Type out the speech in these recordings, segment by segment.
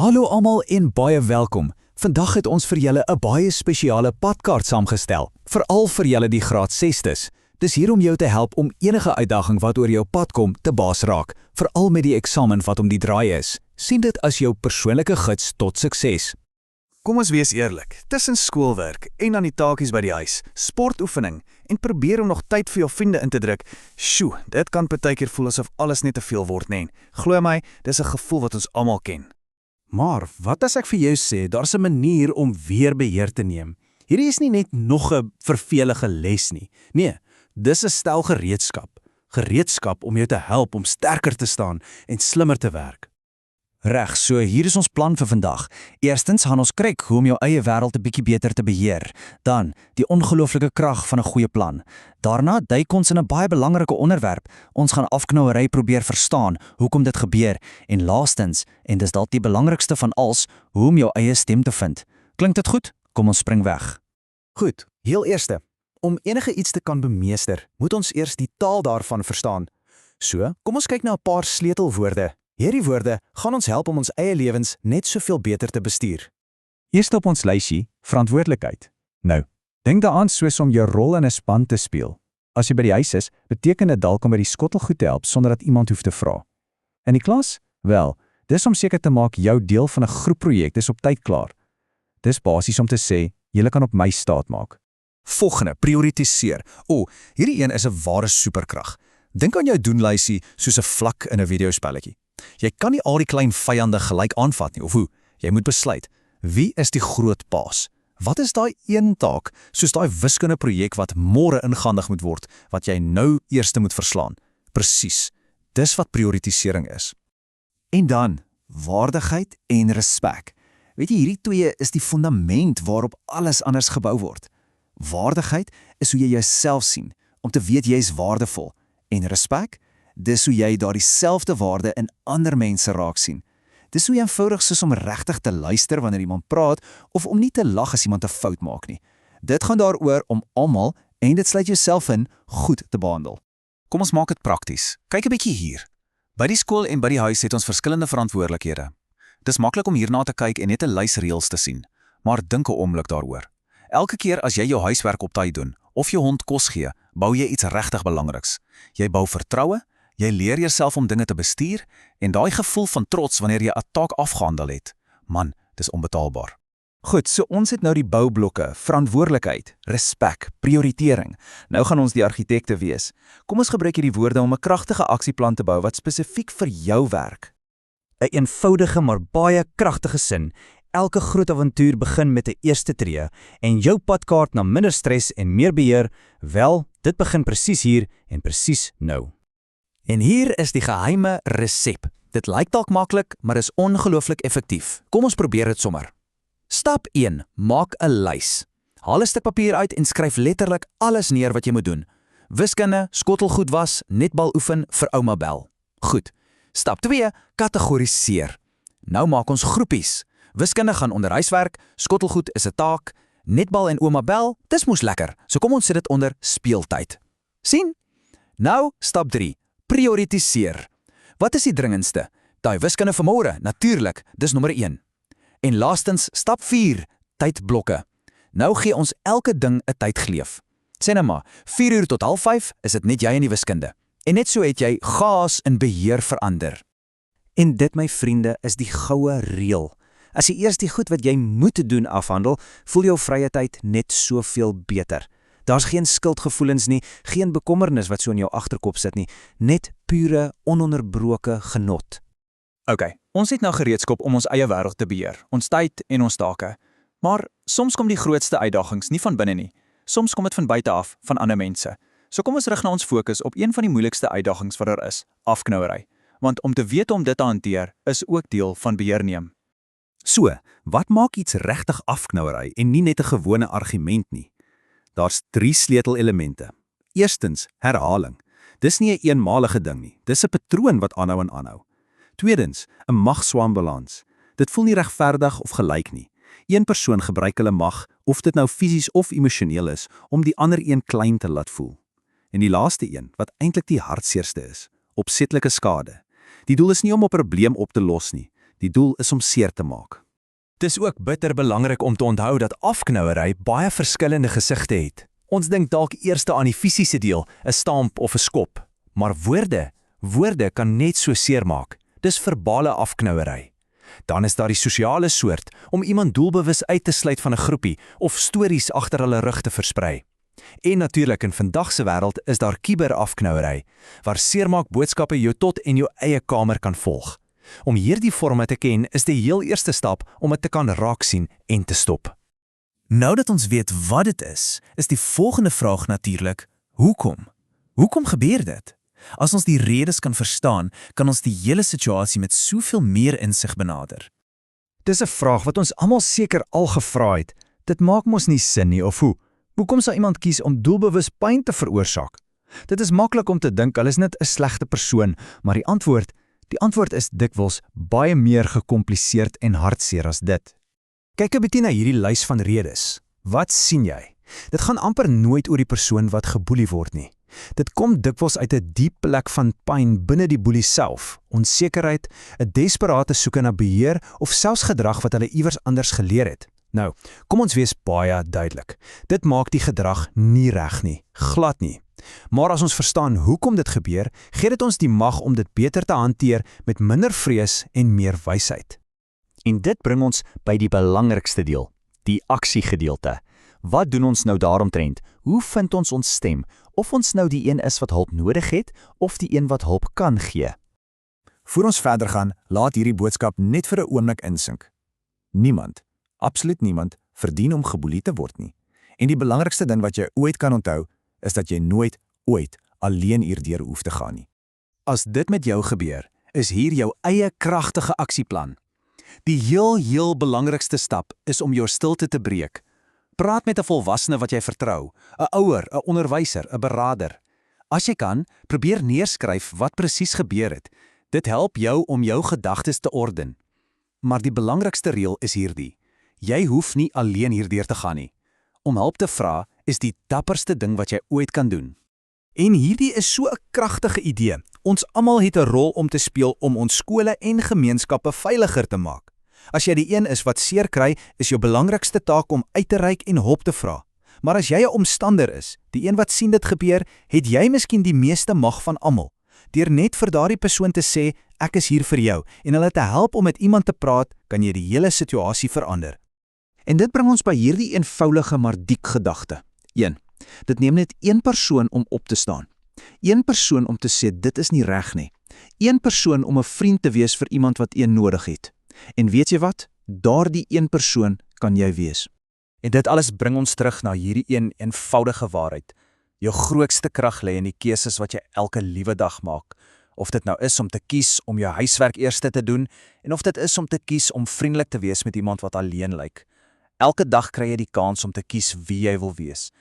Hallo almal en baie welkom. Vandag het ons vir julle 'n baie spesiale padkaart saamgestel, veral vir julle die graad 6's. Dis hier om jou te help om enige uitdaging wat oor jou pad kom te baas raak, veral met die eksamen wat om die draai is. Sien dit as jou persoonlike gids tot sukses. Kom ons wees eerlik, tussen skoolwerk en aan die taakies by die huis, sportoefening en probeer om nog tyd vir jou vriende in te druk, sjoe, dit kan partykeer voel asof alles net te veel word, nee. Glo my, dis 'n gevoel wat ons almal ken. Maar wat as ek vir jou sê, daar's 'n manier om weer beheer te neem? Hierdie is nie net nog 'n vervelige les nie. Nee, dis 'n stel gereedskap. Gereedskap om jou te help om sterker te staan en slimmer te werk. Reg, so hier is ons plan vir vandag. Eerstens gaan ons kyk hoe om jou eie wêreld 'n bietjie beter te beheer. Dan, die ongelooflike krag van 'n goeie plan. Daarna duik ons in 'n baie belangrike onderwerp. Ons gaan afknouery probeer verstaan, hoekom dit gebeur. En laastens, en dis dalk die belangrikste van alles, hoe om jou eie stem te vind. Klink dit goed? Kom ons spring weg. Goed, heel eerste. Om enige iets te kan bemeester, moet ons eers die taal daarvan verstaan. So, kom ons kyk na 'n paar sleutelwoorde. Hierdie woorde gaan ons help om ons eie lewens net soveel beter te bestuur. Eerst op ons lysie, verantwoordelikheid. Nou, dink daaraan soos om jou rol in 'n span te speel. As jy by die huis is, beteken dit dalk om by die skottelgoed te help sonder dat iemand hoef te vra. In die klas? Wel, dis om seker te maak jou deel van 'n groepprojek is op tyd klaar. Dis basies om te sê, julle kan op my staat maak. Volgende, prioritiseer. Hierdie een is 'n ware superkrag. Dink aan jou doenlysie soos 'n vlak in 'n videospelletjie. Jy kan nie al die klein vyande gelyk aanvat nie, of hoe? Jy moet besluit, wie is die groot baas? Wat is daai een taak, soos daai wiskundeprojek wat môre ingehandig moet word, wat jy nou eers moet verslaan? Presies, dis wat prioritisering is. En dan, waardigheid en respek. Weet jy, hierdie twee is die fundament waarop alles anders gebou word. Waardigheid is hoe jy jouself sien, om te weet jy is waardevol. En respek? Dis hoe jy daardie selfde waarde in ander mense raak sien. Dis hoe eenvoudig soos om regtig te luister wanneer iemand praat of om nie te lag as iemand 'n fout maak nie. Dit gaan daaroor om almal, en dit sluit jouself in, goed te behandel. Kom ons maak dit prakties. Kyk 'n bietjie hier. By die skool en by die huis het ons verskillende verantwoordelikhede. Dis maklik om hierna te kyk en net 'n lys reëls te sien, maar dink 'n oomblik daaroor. Elke keer as jy jou huiswerk op tyd doen of jou hond kos gee, bou jy iets regtig belangriks. Jy bou vertroue. Jy leer jouself om dinge te bestuur en daai gevoel van trots wanneer jy 'n taak afgehandel het. Man, dis onbetaalbaar. Goed, so ons het nou die boublokke, verantwoordelikheid, respek, prioritering. Nou gaan ons die argitekte wees. Kom ons gebruik hierdie woorde om 'n kragtige aksieplan te bou wat spesifiek vir jou werk. 'n Eenvoudige maar baie kragtige sin. Elke groot avontuur begin met 'n eerste tree en jou padkaart na minder stres en meer beheer, wel, dit begin presies hier en presies nou. En hier is die geheime resep. Dit lyk dalk maklik, maar is ongelooflik effektief. Kom ons probeer dit sommer. Stap 1. Maak 'n lys. Haal 'n stuk papier uit en skryf letterlik alles neer wat jy moet doen. Wiskunde, skottelgoed was, netbal oefen, vir ouma bel. Goed. Stap 2. Kategoriseer. Nou maak ons groepies. Wiskunde gaan onder huiswerk, skottelgoed is 'n taak, netbal en ouma bel, dis mos lekker. So kom ons sit dit onder speeltyd. Sien? Nou, stap 3. Prioritiseer. Wat is die dringendste? Daai wiskunde vir môre, natuurlik, dis nommer 1. En laastens, stap 4, tydblokke. Nou gee ons elke ding 'n tydgleef. Sê nou maar, 4 uur tot 4:30 is dit net jy in die wiskunde. En net so het jy chaos in beheer verander. En dit, my vriende, is die goue reël. As jy eers die goed wat jy moet doen afhandel, voel jou vrye tyd net soveel beter. Daar's geen skuldgevoelens nie, geen bekommernis wat so in jou agterkop sit nie, net pure, ononderbroke genot. OK, ons het nou gereedskap om ons eie wêreld te beheer, ons tyd en ons take. Maar soms kom die grootste uitdagings nie van binne nie. Soms kom dit van buite af, van ander mense. So kom ons rig na ons fokus op een van die moeilikste uitdagings wat daar is, afknouery. Want om te weet om dit te hanteer, is ook deel van beheer neem. So, wat maak iets regtig afknouery en nie net 'n gewone argument nie? Daar's 3 sleutelelemente. Eerstens, herhaling. Dis nie 'n eenmalige ding nie. Dis 'n patroon wat aanhou en aanhou. Tweedens, 'n mag-swambalans. Dit voel nie regverdig of gelyk nie. Een persoon gebruik hulle mag, of dit nou fisies of emosioneel is, om die ander een klein te laat voel. En die laaste een, wat eintlik die hartseerste is, opsetlike skade. Die doel is nie om 'n probleem op te los nie. Die doel is om seer te maak. Dis ook bitter belangrik om te onthou dat afknouery baie verskillende gesigte het. Ons dink dalk eers aan die fisiese deel, 'n stamp of 'n skop, maar woorde kan net so seer maak. Dis verbale afknouery. Dan is daar die sosiale soort, om iemand doelbewus uit te sluit van 'n groepie of stories agter hulle rug te versprei. En natuurlik in vandag se wêreld is daar kiberafknouery, waar seermaak boodskappe jou tot in jou eie kamer kan volg. Om hierdie vorme te ken is die heel eerste stap om dit te kan raak sien en te stop. Nou dat ons weet wat dit is die volgende vraag natuurlik: hoekom? Hoekom gebeur dit? As ons die redes kan verstaan, kan ons die hele situasie met soveel meer insig benader. Dis 'n vraag wat ons almal seker al gevra het. Dit maak mos nie sin nie, of hoe? Hoekom sou iemand kies om doelbewus pyn te veroorsaak? Dit is maklik om te dink hulle is net 'n slegte persoon, maar die antwoord is dikwels baie meer gekompliseerd en hartseer as dit. Kyk 'n bietjie na hierdie lys van redes. Wat sien jy? Dit gaan amper nooit oor die persoon wat geboelie word nie. Dit kom dikwels uit 'n diep plek van pyn binne die boelie self, onsekerheid, 'n desperate soeke na beheer of selfs gedrag wat hulle iewers anders geleer het. Nou, kom ons wees baie duidelik. Dit maak die gedrag nie reg nie, glad nie. Maar as ons verstaan hoekom dit gebeur, gee dit ons die mag om dit beter te hanteer met minder vrees en meer wysheid. En dit bring ons by die belangrikste deel, die aksiegedeelte. Wat doen ons nou daaromtrent? Hoe vind ons ons stem? Of ons nou die een is wat hulp nodig het, of die een wat hulp kan gee? Voor ons verder gaan, laat hierdie boodskap net vir 'n oomblik insink. Niemand, absoluut niemand, verdien om geboelie te word nie. En die belangrikste ding wat jy ooit kan onthou, is dat jy nooit, ooit alleen hierdeur hoef te gaan nie. As dit met jou gebeur, is hier jou eie kragtige aksieplan. Die heel belangrikste stap is om jou stilte te breek. Praat met 'n volwassene wat jy vertrou, 'n ouer, 'n onderwyser, 'n beraader. As jy kan, probeer neerskryf wat presies gebeur het. Dit help jou om jou gedagtes te orden. Maar die belangrikste reël is hierdie: jy hoef nie alleen hierdeur te gaan nie. Om hulp te vra is die dapperste ding wat jy ooit kan doen. En hierdie is so 'n kragtige idee. Ons almal het 'n rol om te speel om ons skole en gemeenskappe veiliger te maak. As jy die een is wat seer kry, is jou belangrikste taak om uit te reik en hulp te vra. Maar as jy 'n omstander is, die een wat sien dit gebeur, het jy miskien die meeste mag van almal. Deur net vir daardie persoon te sê, ek is hier vir jou, en hulle te help om met iemand te praat, kan jy die hele situasie verander. En dit bring ons by hierdie eenvoudige maar diep gedagte. 1. Dit neem net een persoon om op te staan. Een persoon om te sê dit is nie reg nie. Een persoon om 'n vriend te wees vir iemand wat een nodig het. En weet jy wat? Daardie een persoon kan jy wees. En dit alles bring ons terug na hierdie een eenvoudige waarheid. Jou grootste krag lê in die keuses wat jy elke liewe dag maak. Of dit nou is om te kies om jou huiswerk eers te doen, en of dit is om te kies om vriendelik te wees met iemand wat alleen lyk. Elke dag kry jy die kans om te kies wie jy wil wees.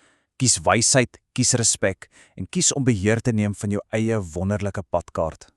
Kies wysheid, kies respek en kies om beheer te neem van jou eie wonderlike padkaart.